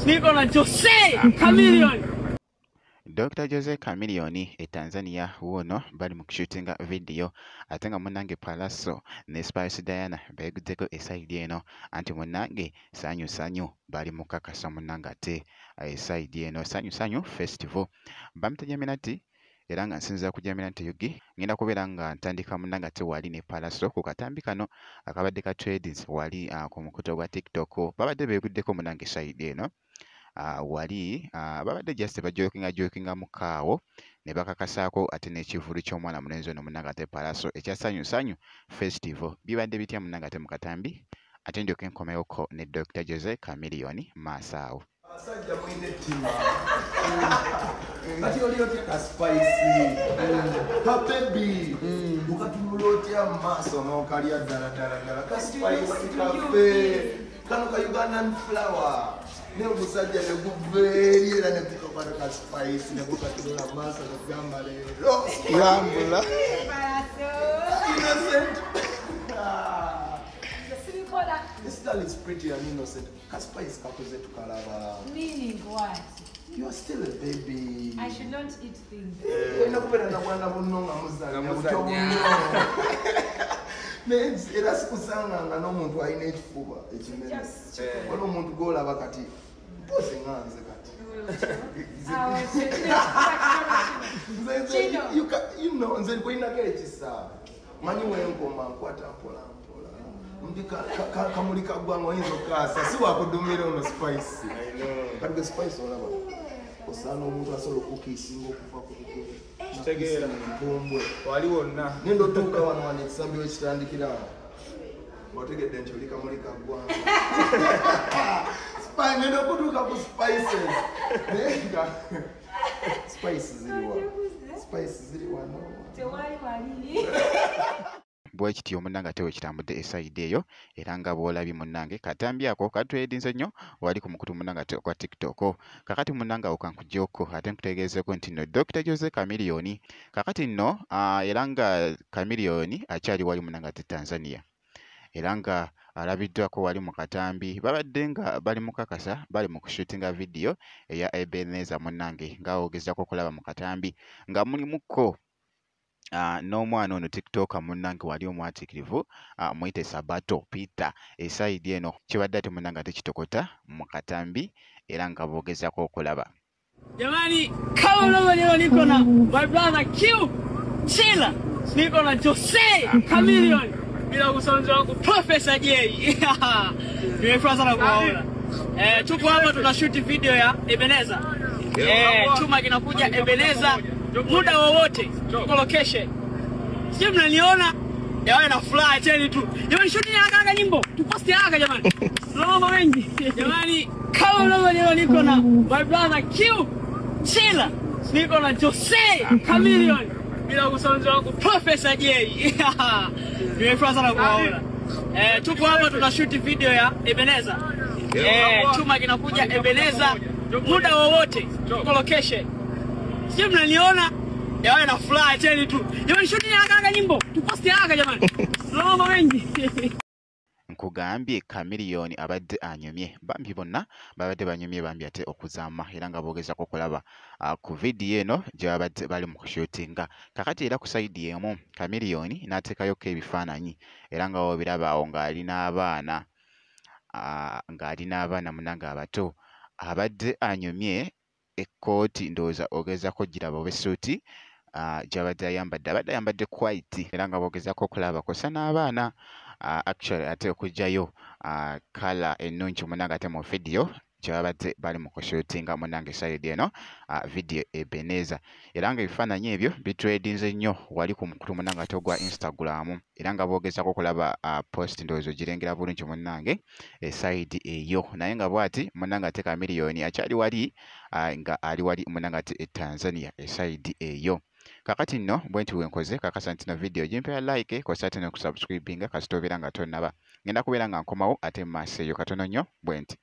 Niko na Jose Chameleone. Dr. Jose Chameleone Tanzania wono bali mu shootinga video atenga munange Palaso ne Spice Diana begudeko side eno anti munange sanyu bali mu kakasa munanga te side eno sanyu festival bamtejeminati era nga nsinza kujamira nti yugi ngenda kubeera nga ntandika munanga te wali ne Palaso ku katambi kano akabadde ka trades wali ku mukuto gwa TikTok babadde beguddeko munange side eno wali babadde just bajokinga mukaawo ne bakakasaako ate n'ekivulu ky'omwana mulenzi ono munanga te Palaso ekya sanyu festival bibadde bitya munanga te mu katambi ate ndyoke nkomeyoko ne Dr. Jose Chameleone Masaawo. Asajja mwine ttima. Kati oli otya ka spicy. Ka baby. Ukatunula otya maaso n'okalya ddala. Ka spicy cafe. Kano ka Ugandan flour. Ne omusajja ne guveeri era ne kukopata ka spicy ne kukatunula maaso ne kugamba leero. Yambula. Innocent. This girl is pretty and innocent. Kaspa is kakuze to kalaba. Meaning what? You are still a baby. I should not eat things. Nakupenda na bwana bunonga muzanya. Needs era sikusanga nga n'omuntu alina ekifuba ekinene. Waliwo omuntu gw'olaba kati mpozi nganze kati. You know, nze nkulinako ekisa. Manyi wenkoma nkwata mpola. Mbika kamulika gwango yinzo kasa si wakudumira ono spice. I know. Kati spice olaba. Osana omuntu asolo kukisinga okuva ku mukulu. Kitegeera mpombwe. Wali wonna. Nendo tuka wano wane kisambi wekitandikira. Botegedde nti oli kamulika gwango. Spice nendo kutuka ku spices. Nenga. Spice ziriwa. Spice ziriwa no. Tewali. Bwekiti omunanga tewe kitambudde eside eyo era nga bwolabye munange katambi ako katwedinze nnyo wali ku mukutu munanga kwa TikTok kakati munanga okankujjoko ate nkutegeezeko nti no Dr. Jose Chameleone kakati nno era nga Chameleone akyali wali munanga te Tanzania era nga alabiddwako wali mu katambi babadde nga bali mu kakasa bali mu kushootinga video eya Ebenezer munange nga ogezako kulaba mu katambi nga mulimuko n'omwana ono TikTok munange wali omwatikirivu mwite Sabato Peter eside eno kibadde ate munange ate kitokota mu katambi era nga boogezako okulaba. Jamani, kama unavyoona niko na my brother Q Chila, niko na Jose Chameleone bila kusonza wangu Professor J. Nimefurahi sana kuwaona. Tuko hapa tunashoot video ya Ebenezer. Chuma kinakuja Ebenezer muda wowote kwa location. Sio mnaniona? Yawe na fly cheni tu. Jamani shoot haraka nyimbo. Tuposti haraka jamani. Tunaomba wengi. Jamani kama unavyoona niko na my brother Q Chila, niko na Jose Chameleone bila kusonza wangu Professor J. Nimefurahi sana kuwaona. Tuko hapa tunashoot video ya Ebenezer. Chuma kinakuja Ebenezer muda wowote kwa location. Sio mnaniona? Yawe na fly cheni tu. Jamani shoot haraka nyimbo. Tuposti haraka jamani. Tunaomba wengi. Nkugambye Chameleone abadde anyumye bambi bonna babadde banyumye bambi ate okuzaama era nga boogezako kulaba ku video eno gye babadde bali mu kushootinga kakati era ku side emu Chameleone n'ateekayoko ebifaananyi era nga wobiraba awo ng'ali n'abaana munange abato abadde anyumye ekkooti ndowooza ogezako giraba oba essuuti gy'abadde ayambadde quite era nga boogezako okulaba kosa n'abaana actually ate okugjayo kala ennungi munange ate mu video gy'abadde bali mu kushootinga munange side eno video Ebenezer era nga ebifaananyi ebyo bitredinze nnyo wali ku mukutu munange ate ogwa Instagram era nga boogezako okulaba post ndowooza ogirengera bulungi munange eside eyo naye nga bw'ati munange ate Chameleone akyali wali nga ali wali munange ate Tanzania eside eyo. Kakati nno bwenti wenkoze kakasa nti na video jimpera like kosa ate n'okusubscribinga kasita obeera nga tonnaba ngenda kubeera nga nkomawo ate maaso eyo katono nnyo bwenti.